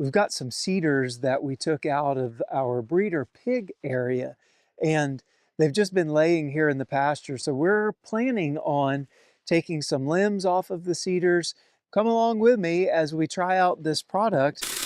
we've got some cedars that we took out of our breeder pig area, and they've just been laying here in the pasture. So we're planning on taking some limbs off of the cedars. Come along with me as we try out this product